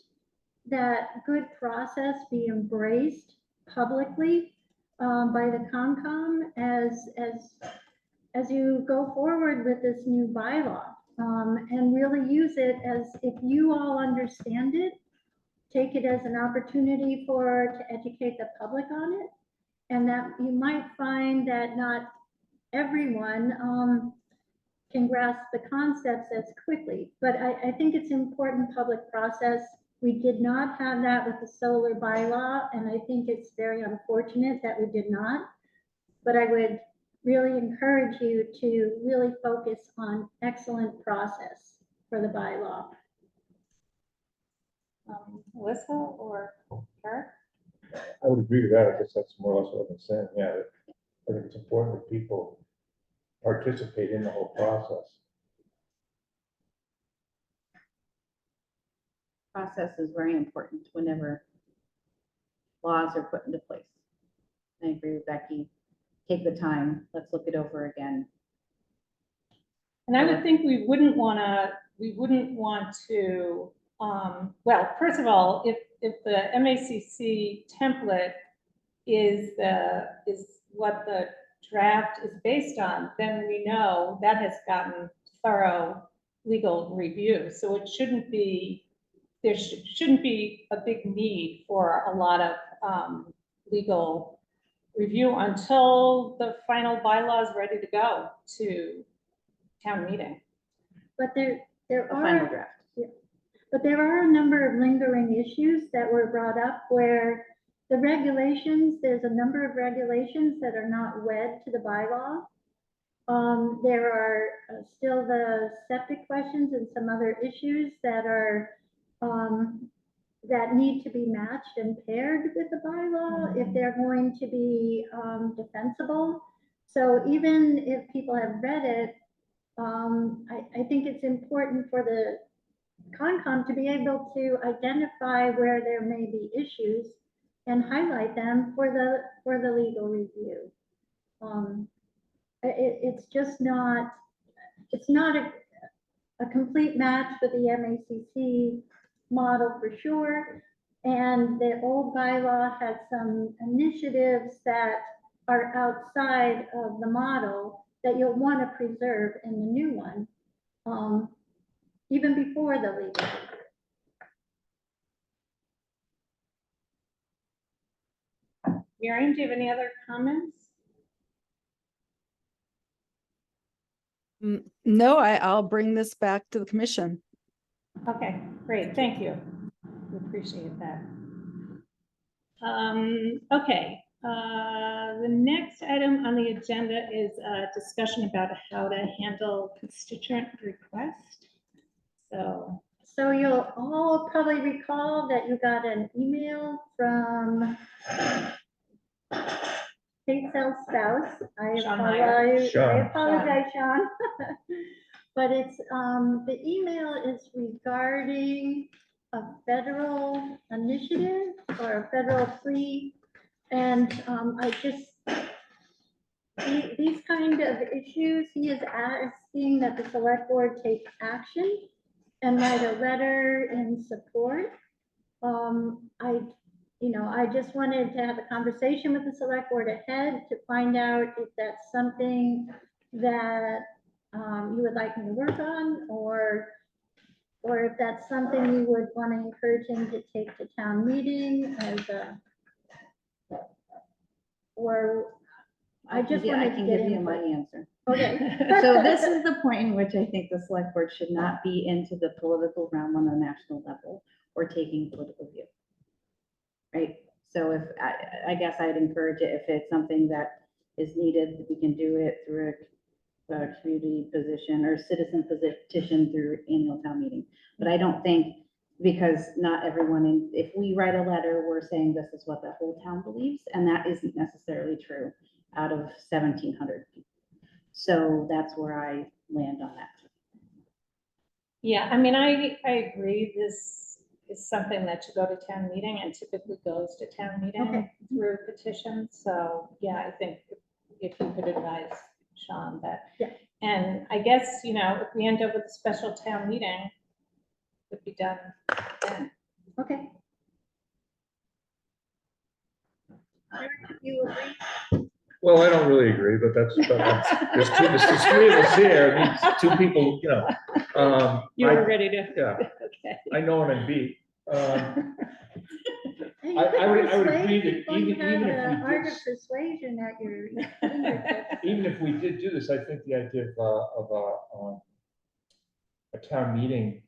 [SPEAKER 11] that good process be embraced publicly by the CONCOM as you go forward with this new bylaw, and really use it as, if you all understand it, take it as an opportunity to educate the public on it, and that you might find that not everyone can grasp the concepts as quickly. But I think it's important public process. We did not have that with the solar bylaw, and I think it's very unfortunate that we did not. But I would really encourage you to really focus on excellent process for the bylaw.
[SPEAKER 6] Melissa or Eric?
[SPEAKER 4] I would agree with that. I guess that's more or less what I've been saying. Yeah, I think it's important that people participate in the whole process.
[SPEAKER 1] Process is very important whenever laws are put into place. I agree with Becky. Take the time. Let's look it over again.
[SPEAKER 6] And I would think we wouldn't want to, well, first of all, if the MACC template is what the draft is based on, then we know that has gotten thorough legal review. So it shouldn't be, there shouldn't be a big need for a lot of legal review until the final bylaw is ready to go to town meeting.
[SPEAKER 11] But there
[SPEAKER 1] The final
[SPEAKER 11] are,
[SPEAKER 1] draft.
[SPEAKER 11] but there are a number of lingering issues that were brought up where the regulations, there's a number of regulations that are not wed to the bylaw. There are still the septic questions and some other issues that are, that need to be matched and paired with the bylaw if they're going to be defensible. So even if people have read it, I think it's important for the Concom to be able to identify where there may be issues and highlight them for the legal review. It's just not, it's not a complete match with the MACC model for sure. And the old bylaw had some initiatives that are outside of the model that you'll want to preserve in the new one, even before the legal review.
[SPEAKER 6] Miriam, do you have any other comments?
[SPEAKER 12] No, I'll bring this back to the commission.
[SPEAKER 6] Okay, great, thank you. We appreciate that. Okay, the next item on the agenda is a discussion about how to handle constituent request.
[SPEAKER 11] So you'll all probably recall that you got an email from Kate Cell's spouse. I
[SPEAKER 6] Sean Meyer.
[SPEAKER 11] apologize, Sean. But it's, the email is regarding a federal initiative or a federal plea. And I just, these kind of issues, he is asking that the select board take action and write a letter in support. I just wanted to have a conversation with the select board ahead to find out if that's something that you would like me to work on, or if that's something you would want to encourage him to take to town meeting as a, or I just wanted to
[SPEAKER 1] can
[SPEAKER 11] get
[SPEAKER 1] give you
[SPEAKER 11] input.
[SPEAKER 1] my answer.
[SPEAKER 11] Okay.
[SPEAKER 1] So this is the point in which I think the select board should not be into the political realm on a national level or taking political view. Right? So if, I guess I'd encourage it if it's something that is needed, we can do it through a community position or citizen petition through annual town meeting. But I don't think, because not everyone, if we write a letter, we're saying this is what the whole town believes, and that isn't necessarily true out of 1,700 people. So that's where I land on that.
[SPEAKER 6] Yeah, I mean, I agree. This is something that should go to town meeting and typically goes to town meeting through petition. So yeah, I think if you could advise Sean that.
[SPEAKER 11] Yeah.
[SPEAKER 6] And I guess, if we end up with a special town meeting, it would be done then.
[SPEAKER 11] Okay. You agree?
[SPEAKER 4] Well, I don't really agree, but there's there's three of us here, I mean, two people,
[SPEAKER 6] You were ready to.
[SPEAKER 4] yeah,
[SPEAKER 6] Okay.
[SPEAKER 4] I know what I'm beat.
[SPEAKER 11] Hey,
[SPEAKER 4] I would
[SPEAKER 11] persuade
[SPEAKER 4] agree that
[SPEAKER 11] people. You
[SPEAKER 4] even
[SPEAKER 11] have
[SPEAKER 4] if
[SPEAKER 11] the
[SPEAKER 4] we
[SPEAKER 11] art
[SPEAKER 4] did,
[SPEAKER 11] of persuasion at your fingertips.
[SPEAKER 4] even if we did do this, I think the idea of a town meeting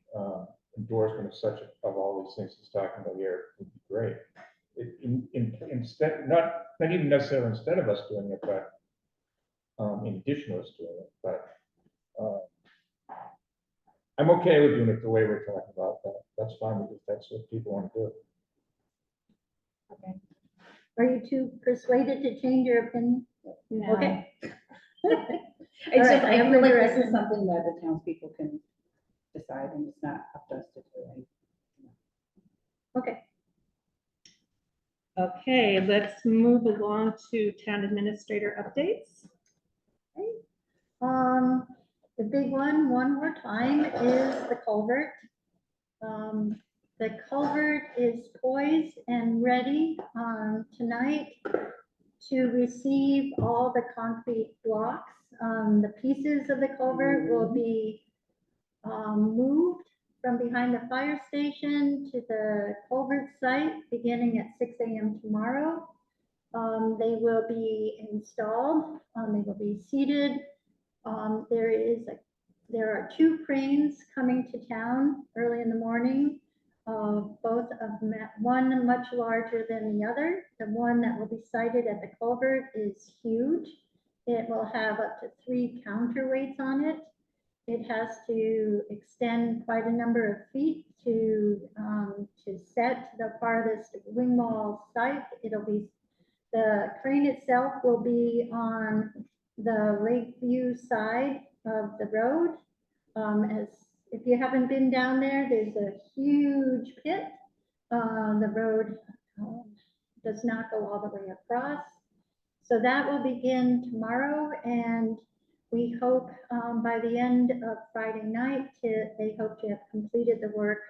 [SPEAKER 4] endorsement of such, of all these things he's talking about here would be great. Instead, not even necessarily instead of us doing it, but in addition to us doing it, but I'm okay with doing it the way we're talking about that. That's fine because that's what people want to do.
[SPEAKER 11] Okay. Are you too persuaded to change your opinion?
[SPEAKER 1] No.
[SPEAKER 11] Okay.
[SPEAKER 1] It's
[SPEAKER 11] All right,
[SPEAKER 1] just, I
[SPEAKER 11] I'm
[SPEAKER 1] feel like
[SPEAKER 11] gonna
[SPEAKER 1] this is
[SPEAKER 11] recommend-
[SPEAKER 1] something that the townspeople can decide and it's not up to us to do.
[SPEAKER 11] Okay.
[SPEAKER 6] Okay, let's move along to town administrator updates.
[SPEAKER 11] The big one more time, is the culvert. The culvert is poised and ready, tonight to receive all the concrete blocks. The pieces of the culvert will be, moved from behind the fire station to the culvert site beginning at 6 a.m. tomorrow. They will be installed, they will be seated. There are 2 cranes coming to town early in the morning. Both of them, one much larger than the other. The one that will be sited at the culvert is huge. It will have up to 3 counterweights on it. It has to extend quite a number of feet to set the farthest wing wall site. The crane itself will be on the Lakeview side of the road. As if you haven't been down there, there's a huge pit. The road does not go all the way across. So that will begin tomorrow, and we hope by the end of Friday night, they hope to have completed the work.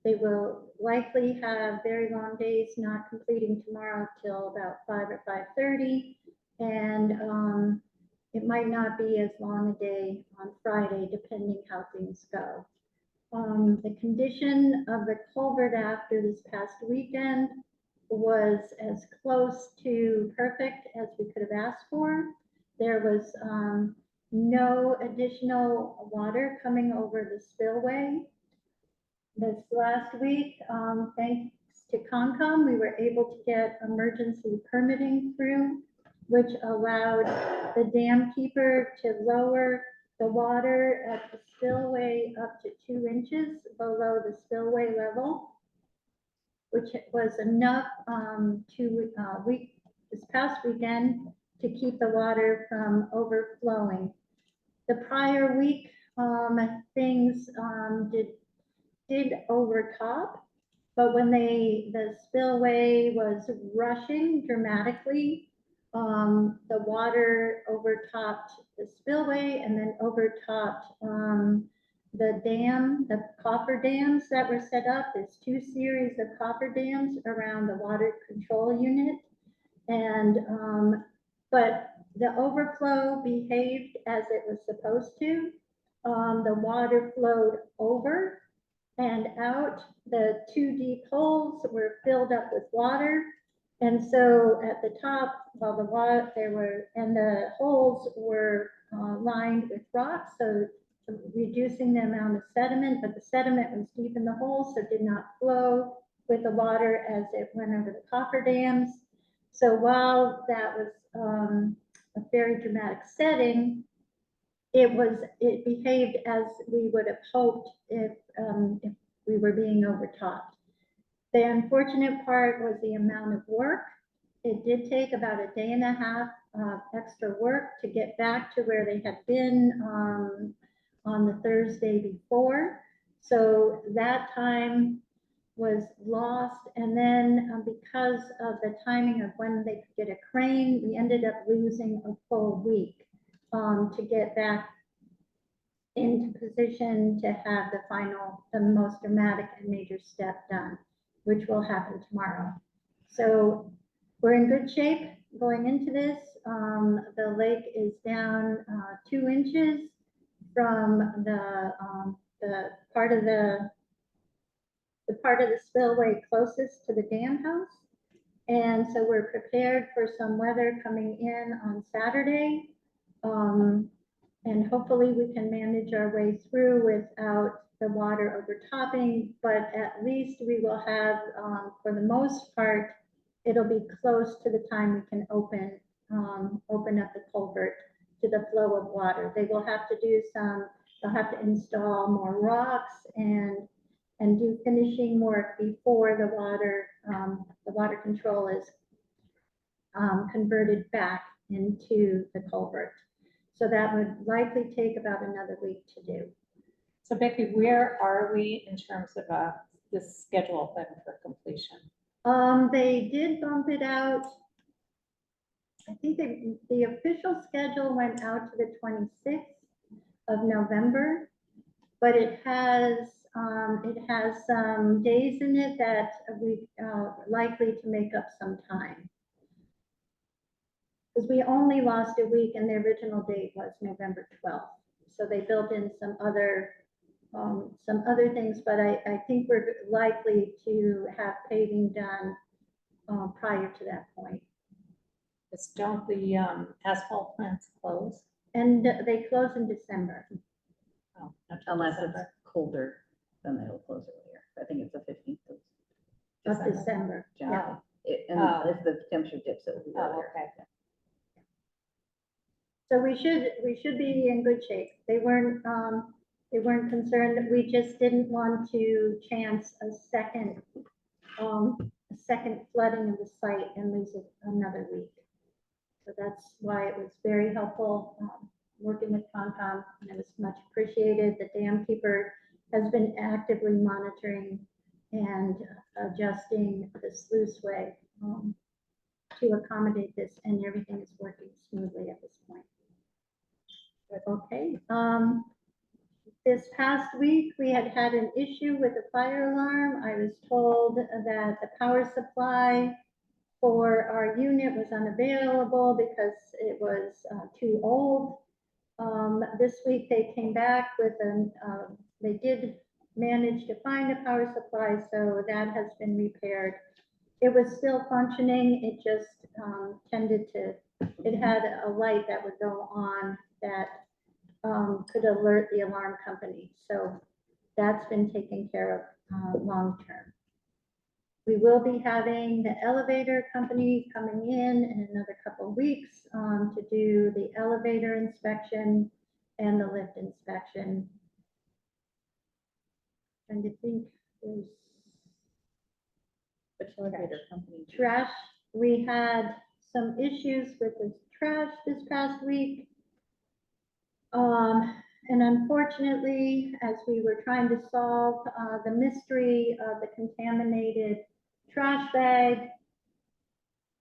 [SPEAKER 11] They will likely have very long days, not completing tomorrow till about 5 or 5:30. And it might not be as long a day on Friday, depending how things go. The condition of the culvert after this past weekend was as close to perfect as we could have asked for. There was no additional water coming over the spillway. This last week, thanks to Concom, we were able to get emergency permitting through, which allowed the dam keeper to lower the water at the spillway up to 2 inches below the spillway level, which was enough this past weekend to keep the water from overflowing. The prior week, things did overtop, but when the spillway was rushing dramatically, the water overtopped the spillway and then overtopped the dam, the coffer dams that were set up. There's 2 series of coffer dams around the water control unit. And, but the overflow behaved as it was supposed to. The water flowed over and out. The 2 deep holes were filled up with water. And so at the top, while the water and the holes were lined with rocks, so reducing the amount of sediment, but the sediment was deep in the holes, so it did not flow with the water as it went over the coffer dams. So while that was a very dramatic setting, it behaved as we would have hoped if we were being overtopped. The unfortunate part was the amount of work. It did take about a day and a half of extra work to get back to where they had been on the Thursday before. So that time was lost. And then because of the timing of when they could get a crane, we ended up losing a full week to get back into position to have the most dramatic and major step done, which will happen tomorrow. So we're in good shape going into this. The lake is down 2 inches from the part of the spillway closest to the dam house. And so we're prepared for some weather coming in on Saturday. And hopefully we can manage our way through without the water overtopping, but at least we will have, for the most part, it'll be close to the time we can open up the culvert to the flow of water. They will have to do some they'll have to install more rocks and do finishing work before the water control is converted back into the culvert. So that would likely take about another week to do.
[SPEAKER 6] So Becky, where are we in terms of this schedule then for completion?
[SPEAKER 11] They did bump it out. I think the official schedule went out to the 26th of November, but it has some days in it that we likely to make up some time. Because we only lost a week and the original date was November 12th. So they built in some other things, but I think we're likely to have paving done prior to that point.
[SPEAKER 6] Don't the asphalt plants close?
[SPEAKER 11] And they close in December.
[SPEAKER 6] Oh, not till
[SPEAKER 1] Unless
[SPEAKER 6] December.
[SPEAKER 1] it's colder, then they'll close earlier. I think it's the 15th
[SPEAKER 11] Of December.
[SPEAKER 1] generally. And
[SPEAKER 6] Oh.
[SPEAKER 1] if the temperature dips, it will be
[SPEAKER 6] Oh,
[SPEAKER 1] earlier.
[SPEAKER 6] okay.
[SPEAKER 11] So we should be in good shape. They weren't concerned. We just didn't want to chance a second flooding of the site and lose it another week. So that's why it was very helpful working with Concom, and it was much appreciated. The dam keeper has been actively monitoring and adjusting the sluiceway to accommodate this, and everything is working smoothly at this point. Okay. This past week, we had an issue with the fire alarm. I was told that the power supply for our unit was unavailable because it was too old. This week, they came back with they did manage to find a power supply, so that has been repaired. It was still functioning. It just it had a light that would go on that could alert the alarm company. So that's been taken care of long term. We will be having the elevator company coming in another couple of weeks to do the elevator inspection and the lift inspection. And I think there's
[SPEAKER 1] Which elevator company?
[SPEAKER 11] trash. We had some issues with the trash this past week. And unfortunately, as we were trying to solve the mystery of the contaminated trash bag,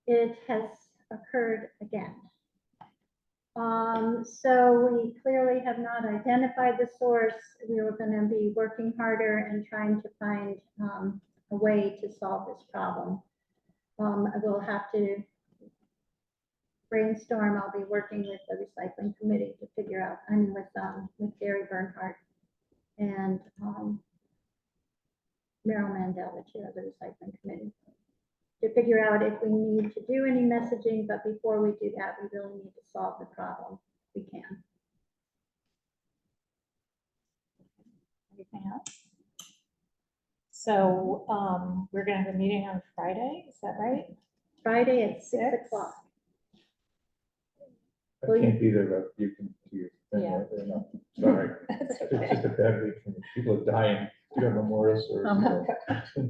[SPEAKER 11] it has occurred again. So we clearly have not identified the source. We were going to be working harder and trying to find a way to solve this problem. We'll have to brainstorm. I'll be working with the recycling committee to figure out, with Gary Bernhardt and Meryl Mandel, the chair of the recycling committee, to figure out if we need to do any messaging, but before we do that, we really need to solve the problem. We can.
[SPEAKER 6] Anything else? So we're gonna have a meeting on Friday, is that right?
[SPEAKER 11] Friday at 6 o'clock.
[SPEAKER 4] I can't be there, but you can do your thing.
[SPEAKER 6] Yeah.
[SPEAKER 4] You know. Sorry.
[SPEAKER 6] That's
[SPEAKER 4] It's
[SPEAKER 6] okay.
[SPEAKER 4] just a bad week for me. People are dying. You got memorial service.
[SPEAKER 6] Oh, my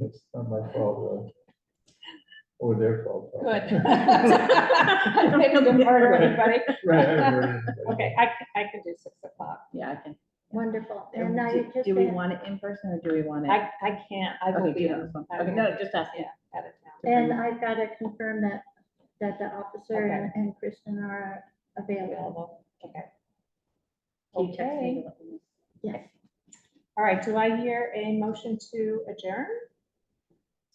[SPEAKER 4] It's not my fault, really. Or their fault.
[SPEAKER 6] Good. Maybe we can murder everybody.
[SPEAKER 4] Right. I haven't heard anybody.
[SPEAKER 6] Okay, I can do 6 o'clock.
[SPEAKER 1] Yeah, I can.
[SPEAKER 11] Wonderful.
[SPEAKER 1] And
[SPEAKER 11] And I just
[SPEAKER 1] do we want it in person or do we want it?
[SPEAKER 6] I can't, I will
[SPEAKER 1] Okay,
[SPEAKER 6] be
[SPEAKER 1] do you have
[SPEAKER 6] on
[SPEAKER 1] this one?
[SPEAKER 6] I
[SPEAKER 1] Okay,
[SPEAKER 6] will
[SPEAKER 1] no,
[SPEAKER 6] be,
[SPEAKER 1] just asking.
[SPEAKER 6] yeah, out of town.
[SPEAKER 11] and I've got to confirm that the officer
[SPEAKER 6] Okay.
[SPEAKER 11] and Kristen are available.
[SPEAKER 6] Available. Okay.
[SPEAKER 1] Can you text me
[SPEAKER 6] Okay.
[SPEAKER 1] to let me know?
[SPEAKER 11] Yes.
[SPEAKER 6] All right, do I hear a motion to adjourn?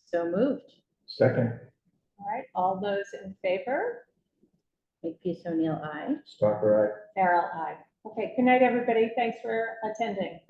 [SPEAKER 1] So moved.
[SPEAKER 4] Second,
[SPEAKER 6] All right, all those in favor?
[SPEAKER 1] Makepeace O'Neill, aye.
[SPEAKER 4] Stalker,
[SPEAKER 6] Farrell, aye. Okay, good night, everybody. Thanks for attending.